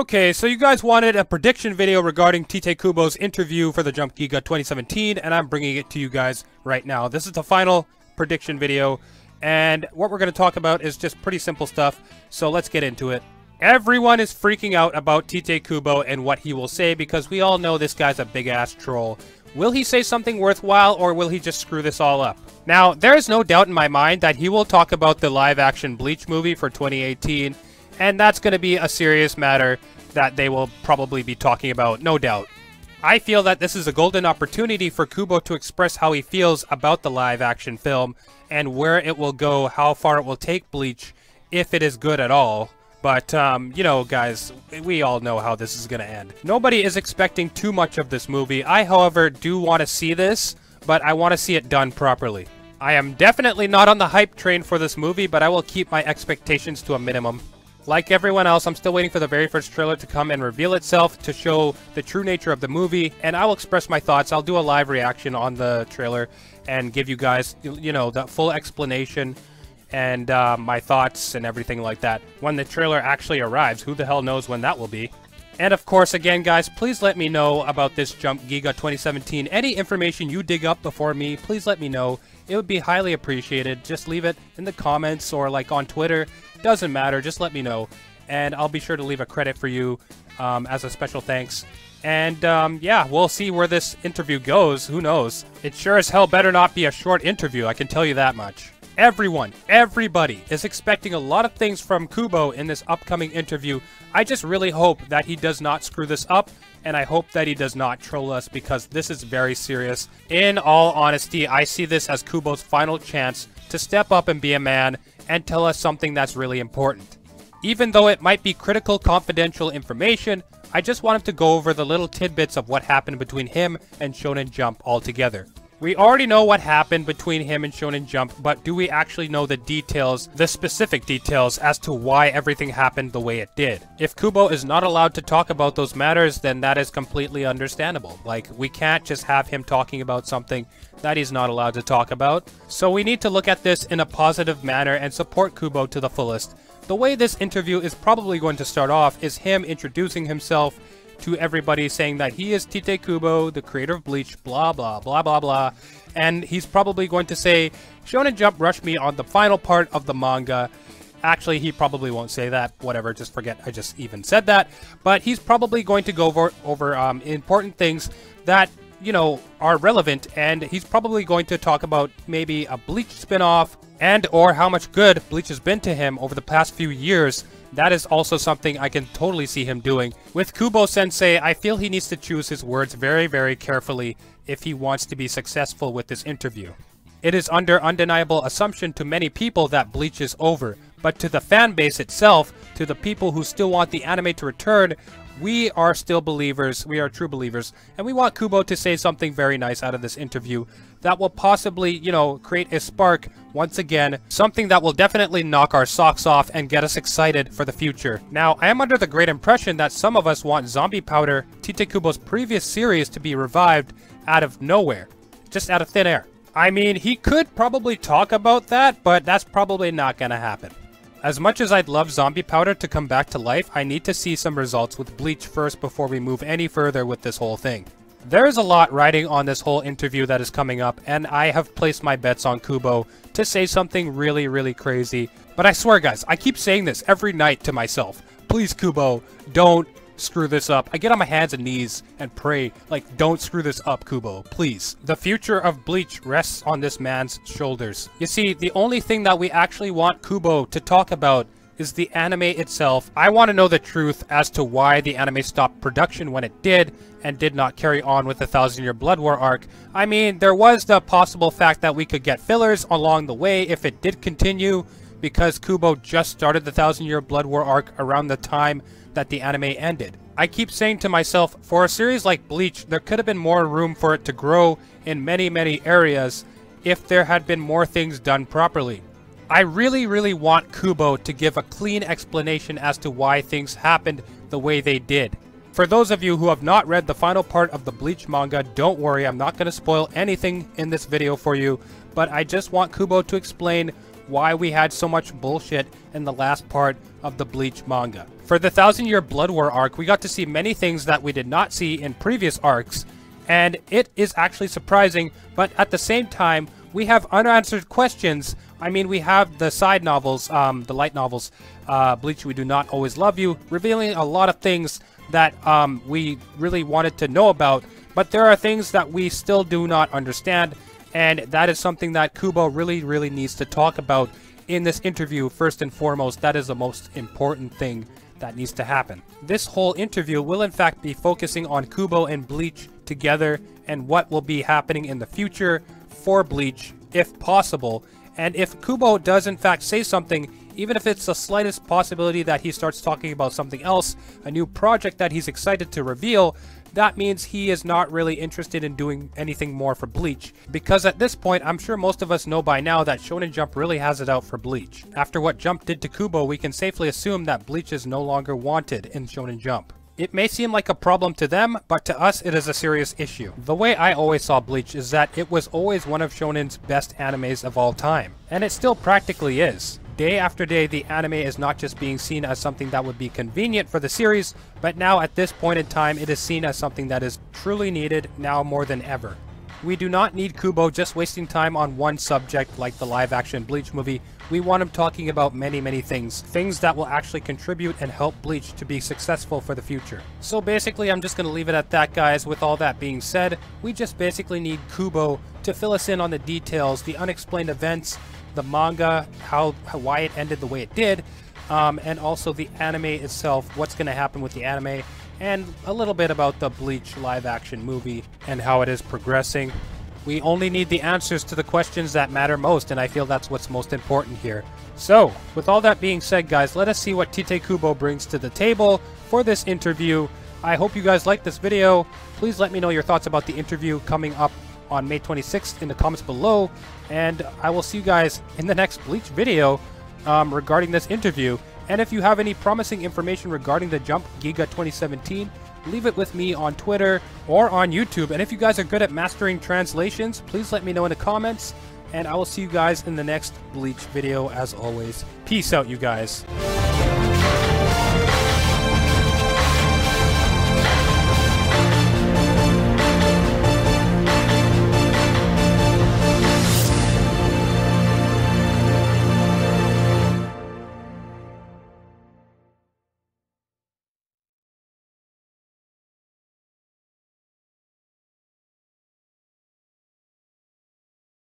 Okay, so you guys wanted a prediction video regarding Tite Kubo's interview for the Jump GIGA 2017, and I'm bringing it to you guys right now. This is the final prediction video, and what we're going to talk about is just pretty simple stuff, so let's get into it. Everyone is freaking out about Tite Kubo and what he will say because we all know this guy's a big-ass troll. Will he say something worthwhile, or will he just screw this all up? Now, there is no doubt in my mind that he will talk about the live-action Bleach movie for 2018, and that's going to be a serious matter that they will probably be talking about, no doubt. I feel that this is a golden opportunity for Kubo to express how he feels about the live-action film and where it will go, how far it will take Bleach, if it is good at all. But, you know, guys, we all know how this is going to end. Nobody is expecting too much of this movie. I, however, do want to see this, but I want to see it done properly. I am definitely not on the hype train for this movie, but I will keep my expectations to a minimum. Like everyone else, I'm still waiting for the very first trailer to come and reveal itself to show the true nature of the movie, and I will express my thoughts. I'll do a live reaction on the trailer and give you guys, you know, the full explanation and my thoughts and everything like that. When the trailer actually arrives, who the hell knows when that will be. And of course, again, guys, please let me know about this Jump GIGA 2017. Any information you dig up before me, please let me know. It would be highly appreciated. Just leave it in the comments or like on Twitter. Doesn't matter, just let me know. And I'll be sure to leave a credit for you as a special thanks. And yeah, we'll see where this interview goes. Who knows? It sure as hell better not be a short interview, I can tell you that much. Everybody is expecting a lot of things from Kubo in this upcoming interview. I just really hope that he does not screw this up, and I hope that he does not troll us because this is very serious. In all honesty, I see this as Kubo's final chance to step up and be a man and tell us something that's really important. Even though it might be critical confidential information, I just want him to go over the little tidbits of what happened between him and Shonen Jump altogether. We already know what happened between him and Shonen Jump, but do we actually know the details, the specific details, as to why everything happened the way it did? If Kubo is not allowed to talk about those matters, then that is completely understandable. Like, we can't just have him talking about something that he's not allowed to talk about. So we need to look at this in a positive manner and support Kubo to the fullest. The way this interview is probably going to start off is him introducing himself to everybody, saying that he is Tite Kubo, the creator of Bleach, blah blah blah blah blah, and he's probably going to say, Shonen Jump rushed me on the final part of the manga. Actually, he probably won't say that, whatever, just forget I just even said that, but he's probably going to go over important things that, you know, are relevant, and he's probably going to talk about maybe a Bleach spin-off and or how much good Bleach has been to him over the past few years. That is also something I can totally see him doing. With Kubo-sensei, I feel he needs to choose his words very, very carefully if he wants to be successful with this interview. It is under undeniable assumption to many people that Bleach is over, but to the fan base itself, to the people who still want the anime to return, we are still believers, we are true believers, and we want Kubo to say something very nice out of this interview that will possibly, you know, create a spark once again, something that will definitely knock our socks off and get us excited for the future. Now, I am under the great impression that some of us want Zombie Powder, Tite Kubo's previous series, to be revived out of nowhere, just out of thin air. I mean, he could probably talk about that, but that's probably not gonna happen. As much as I'd love Zombie Powder to come back to life, I need to see some results with Bleach first before we move any further with this whole thing. There is a lot riding on this whole interview that is coming up, and I have placed my bets on Kubo to say something really, really crazy. But I swear, guys, I keep saying this every night to myself. Please, Kubo, don't screw this up. I get on my hands and knees and pray, like, don't screw this up, Kubo, please. The future of Bleach rests on this man's shoulders. You see, the only thing that we actually want Kubo to talk about is the anime itself. I want to know the truth as to why the anime stopped production when it did and did not carry on with the 1000-Year Blood War arc. I mean, there was the possible fact that we could get fillers along the way if it did continue, because Kubo just started the 1000-Year Blood War arc around the time that the anime ended. I keep saying to myself, for a series like Bleach, there could have been more room for it to grow in many, many areas if there had been more things done properly. I really, really want Kubo to give a clean explanation as to why things happened the way they did. For those of you who have not read the final part of the Bleach manga, don't worry, I'm not going to spoil anything in this video for you, but I just want Kubo to explain why we had so much bullshit in the last part of the Bleach manga. For the 1000-Year Blood War arc, we got to see many things that we did not see in previous arcs, and it is actually surprising, but at the same time, we have unanswered questions. I mean, we have the side novels, the light novels, Bleach, We Do Not Always Love You, revealing a lot of things that we really wanted to know about, but there are things that we still do not understand, and that is something that Kubo really needs to talk about in this interview. First and foremost, that is the most important thing that needs to happen. This whole interview will in fact be focusing on Kubo and Bleach together and what will be happening in the future for Bleach, if possible. And if Kubo does in fact say something, even if it's the slightest possibility that he starts talking about something else, a new project that he's excited to reveal, that means he is not really interested in doing anything more for Bleach. Because at this point, I'm sure most of us know by now that Shonen Jump really has it out for Bleach. After what Jump did to Kubo, we can safely assume that Bleach is no longer wanted in Shonen Jump. It may seem like a problem to them, but to us it is a serious issue. The way I always saw Bleach is that it was always one of Shonen's best animes of all time. And it still practically is. Day after day, the anime is not just being seen as something that would be convenient for the series, but now at this point in time, it is seen as something that is truly needed now more than ever. We do not need Kubo just wasting time on one subject like the live-action Bleach movie. We want him talking about many things. Things that will actually contribute and help Bleach to be successful for the future. So basically, I'm just going to leave it at that, guys. With all that being said, we just basically need Kubo to fill us in on the details, the unexplained events, the manga, why it ended the way it did, and also the anime itself, what's going to happen with the anime, and a little bit about the Bleach live-action movie and how it is progressing. We only need the answers to the questions that matter most, and I feel that's what's most important here. So, with all that being said, guys, let us see what Tite Kubo brings to the table for this interview. I hope you guys liked this video. Please let me know your thoughts about the interview coming up on May 26th in the comments below, and I will see you guys in the next Bleach video regarding this interview. And if you have any promising information regarding the Jump GIGA 2017, leave it with me on Twitter or on YouTube. And if you guys are good at mastering translations, please let me know in the comments, and I will see you guys in the next Bleach video as always. Peace out, you guys.